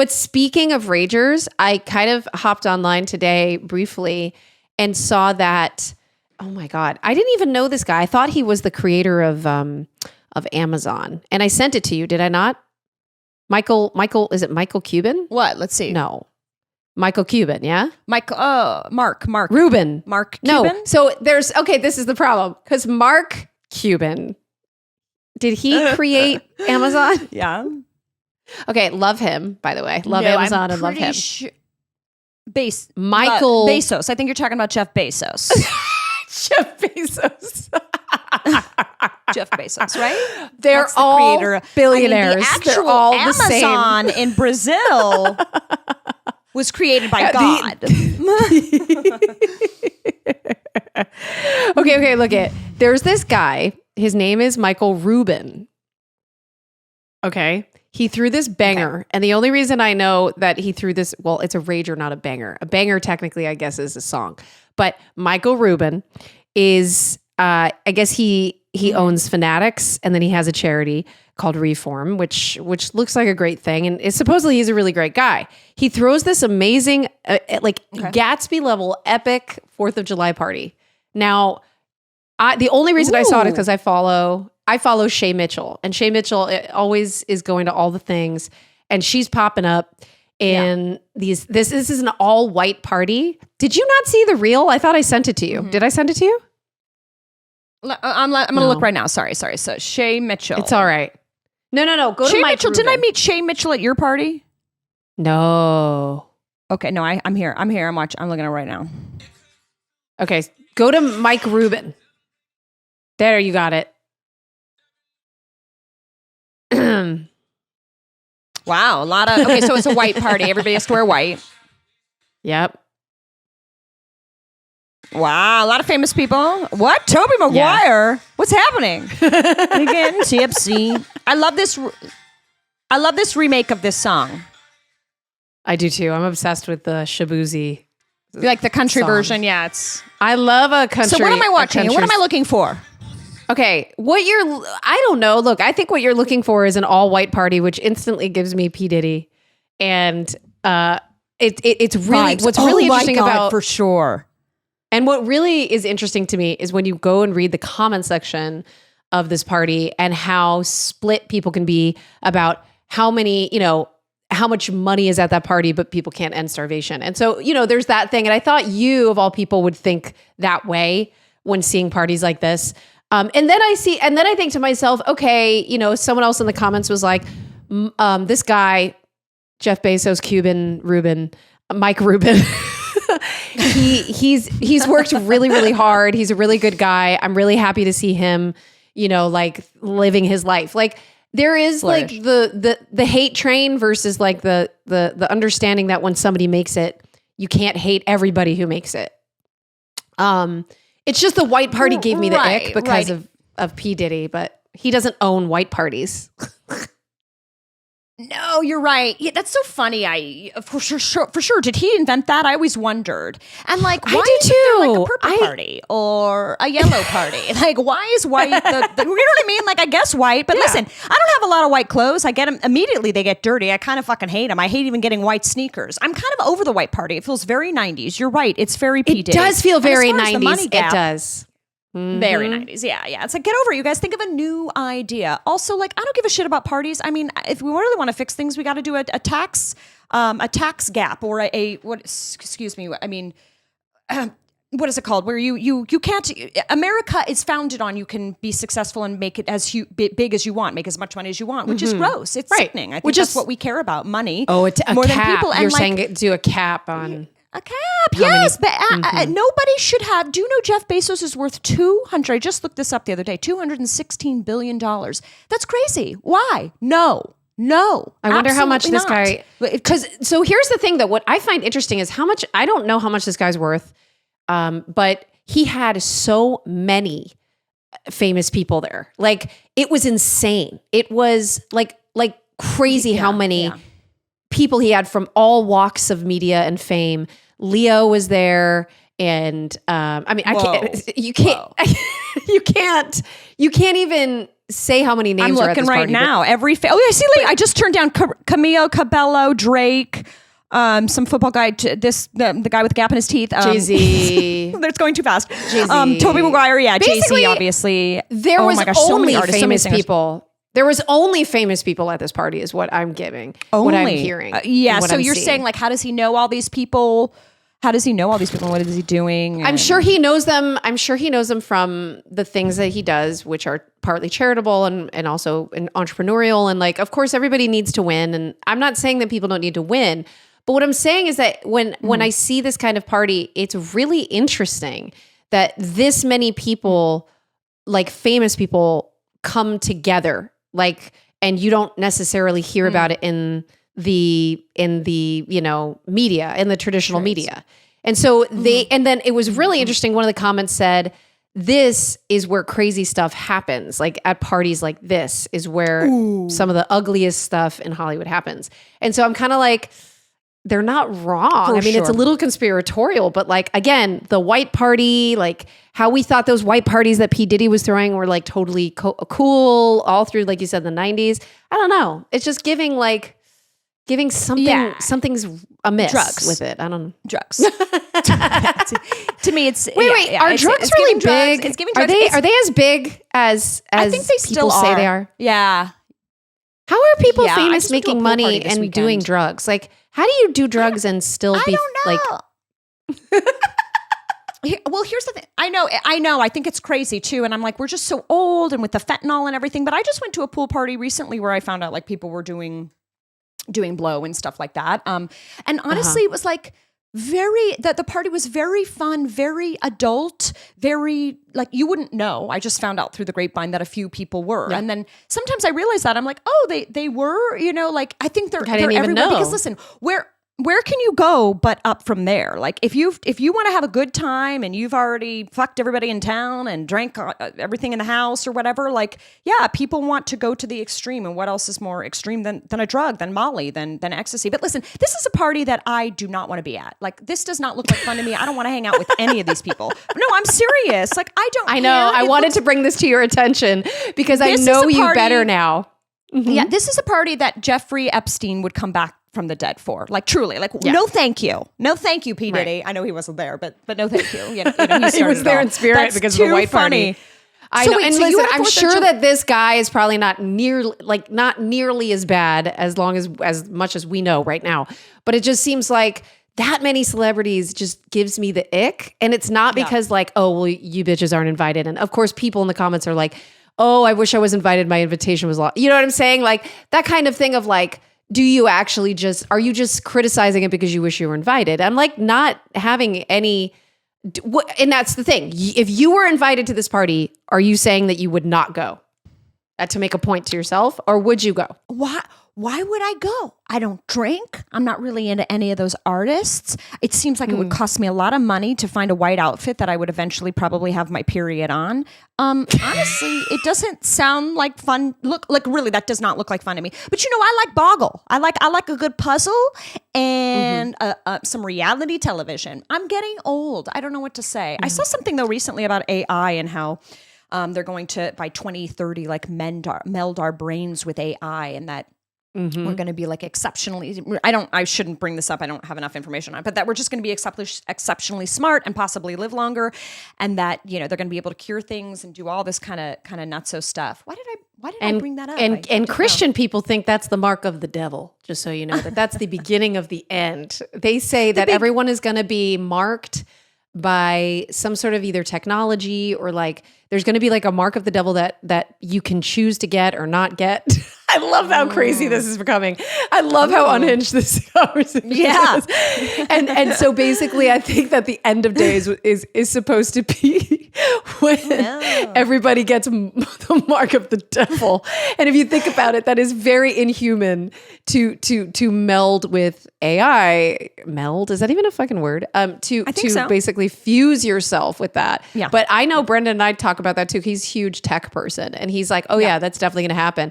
But speaking of ragers, I kind of hopped online today briefly and saw that, oh my God, I didn't even know this guy. I thought he was the creator of Amazon. And I sent it to you, did I not? Michael, is it Michael Cuban? What? Let's see. No. Michael Cuban, yeah? Mark Rubin. Mark Cuban? No. So this is the problem. Because Mark Cuban, did he create Amazon? Yeah. Okay, love him, by the way. Love Amazon and love him. Michael Bezos. I think you're talking about Jeff Bezos. Jeff Bezos. Jeff Bezos, right? They're all creator. Billionaires. The actual They're all Amazon the same. in Brazil was created by God. Okay, look it. There's this guy. His name is Michael Rubin. Okay. He threw this banger. Okay. And the only reason I know that he threw this, well, it's a rager, not a banger. A banger, technically, I guess, is a song. But Michael Rubin is, I guess he owns Fanatics, and then he has a charity called Reform, which looks like a great thing. And supposedly he's a really great guy. He throws this amazing, Gatsby level epic 4th of July party. Now, the only reason I saw it is because I follow Shay Mitchell, and Shay Mitchell always is going to all the things, and she's popping up in these. This is an all white party. Did you not see the reel? I thought I sent it to you. Mm-hmm. Did I send it to you? I'm going to look right now. Sorry. So Shay Mitchell. It's all right. No. Go Shay to Mike Mitchell. Rubin. Didn't I meet Shay Mitchell at your party? No. Okay. No, I'm here. I'm looking at it right now. Okay. Go to Mike Rubin. There, you got it. Wow, a lot of... Okay, so it's a white party. Everybody has to wear white. Yep. Wow, a lot of famous people. What? Tobey Maguire? Yeah. What's happening? Again, TFC. I love this remake of this song. I do too. I'm obsessed with the Shabuzi. You like the country song. Version? Yeah, I love a country. So what am I watching? What am I looking for? Okay, I don't know. Look, I think what you're looking for is an all-white party, which instantly gives me P. Diddy. And it's really, Vibes. what's really interesting God, about... for sure. And what really is interesting to me is when you go and read the comment section of this party and how split people can be about how much money is at that party, but people can't end starvation. And so, there's that thing. And I thought you, of all people, would think that way when seeing parties like this. And then I think to myself, okay, someone else in the comments was like, this guy, Jeff Bezos, Mike Rubin, he's worked really, really hard. He's a really good guy. I'm really happy to see him, living his life. Like there is Flourish. like the hate train versus like the understanding that when somebody makes it, you can't hate everybody who makes it. It's just the white party gave me the ick because of P. Diddy, but he doesn't own white parties. No, you're right. Yeah, that's so funny. For sure. Did he invent that? I always wondered. And why is there like a purple party or a yellow party? Like, why is white? You know what I mean? Like, I guess white. But listen, I don't have a lot of white clothes. I get them immediately. They get dirty. I kind of fucking hate them. I hate even getting white sneakers. I'm kind of over the white party. It feels very 90s. You're right. It's very P. Diddy. It does feel very 90s. It does. Mm-hmm. Very 90s. Yeah. It's like, get over it. You guys, think of a new idea. Also, I don't give a shit about parties. I mean, if we really want to fix things, we got to do a tax gap or what is it called? Where you can't, America is founded on, you can be successful and make it as big as you want, make as much money as you want, which is gross. It's sickening. I think that's what we care about, money. Oh, it's a more cap. Than people. You're saying do a cap on... A cap, yes, but nobody should have. Do you know Jeff Bezos is worth I just looked this up the other day, $216 billion. That's crazy. Why? No. I wonder how much this guy, so here's the thing though, what I find interesting is how much, I don't know how much this guy's worth, but he had so many famous people there. Like it was insane. It was like crazy how many people he had from all walks of media and fame. Leo was there, and I mean, you can't even say how many names I'm are at looking this right party, now. Every I see. I just turned down Camilo Cabello, Drake, some football guy. The guy with the gap in his teeth. Jay-Z. That's going too fast. Jay-Z. Toby Maguire. Yeah, Basically, Jay-Z. Obviously, there was my gosh, so many only artists, so many famous singers. people. There was only famous people at this party, is what I'm giving. What I'm hearing. Yeah. So I'm you're seeing. saying like, how does he know all these people? How does he know all these people? What is he doing? I'm sure he knows them. I'm sure he knows them from the things that he does, which are partly charitable and also entrepreneurial. And like, of course, everybody needs to win. And I'm not saying that people don't need to win. But what I'm saying is that when I see this kind of party, it's really interesting that this many people, like famous people, come together. Like, and you don't necessarily hear about it in the media, in the traditional media. And so and then it was really interesting. One of the comments said, this is where crazy stuff happens. Like at parties like this is where some of the ugliest stuff in Hollywood happens. And so I'm kind of like, they're not wrong. It's a little conspiratorial, but like, again, the white party, like how we thought those white parties that P. Diddy was throwing were like totally cool all through, like you said, the 90s. I don't know. It's just giving something, something's amiss with it. I don't know. Drugs. To me, it's wait. Are drugs really big? It's giving drugs. Are they as big as I think they people still say they are? Yeah. How are people I famous just went to a making pool money party this and weekend. doing drugs? Like, how do you do drugs and still be like? Well, here's the thing. I know. I think it's crazy too. And I'm like, we're just so old and with the fentanyl and everything. But I just went to a pool party recently where I found out like people were doing blow and stuff like that. And honestly, it was like the party was very fun, very adult, very like you wouldn't know. I just found out through the grapevine that a few people were. Yeah. And then sometimes I realized that I'm like, oh, they were, like I think they're everywhere. Because listen, where can you go but up from there? Like if you want to have a good time and you've already fucked everybody in town and drank everything in the house or whatever, like, yeah, people want to go to the extreme. And what else is more extreme than a drug, than Molly, than ecstasy? But listen, this is a party that I do not want to be at. Like this does not look like fun to me. I don't want to hang out with any of these people. No, I'm serious. Like I know. I wanted to bring this to your attention because I know you better now. Mm-hmm. Yeah, this is a party that Jeffrey Epstein would come back from the dead for. Like truly, like no thank you. No thank you, P. Diddy. Right. I know he wasn't there, but no thank you. He was there in spirit. That's because of the white party. I know. And listen, I'm sure that this guy is probably not nearly as bad as much as we know right now. But it just seems like that many celebrities just gives me the ick. And it's not because like, oh, well, you bitches aren't invited. And of course, people in the comments are like, oh, I wish I was invited. My invitation was lost. You know what I'm saying? Like that kind of thing of like, are you just criticizing it because you wish you were invited? I'm like not having any, and that's the thing. If you were invited to this party, are you saying that you would not go? To make a point to yourself, or would you go? Why would I go? I don't drink. I'm not really into any of those artists. It seems like it would cost me a lot of money to find a white outfit that I would eventually probably have my period on. Honestly, it doesn't sound like fun. Really, that does not look like fun to me. But I like Boggle. I like a good puzzle and some reality television. I'm getting old. I don't know what to say. I saw something though recently about AI and how they're going to, by 2030, like meld our brains with AI, and that we're going to be like exceptionally, I shouldn't bring this up. I don't have enough information on it, but that we're just going to be exceptionally smart and possibly live longer. And that, they're going to be able to cure things and do all this kind of nutso stuff. Why did I bring that up? And Christian people think that's the mark of the devil, just so you know, that's the beginning of the end. They say that everyone is going to be marked by some sort of either technology or like there's going to be like a mark of the devil that you can choose to get or not get. I love how crazy this is becoming. I love how unhinged this conversation is. And so basically I think that the end of days is supposed to be when everybody gets the mark of the devil. And if you think about it, that is very inhuman to meld with AI. Meld, is that even a fucking word? To basically fuse yourself with that. Yeah. But I know Brendan and I talk about that too. He's a huge tech person and he's like, oh yeah, that's definitely going to happen.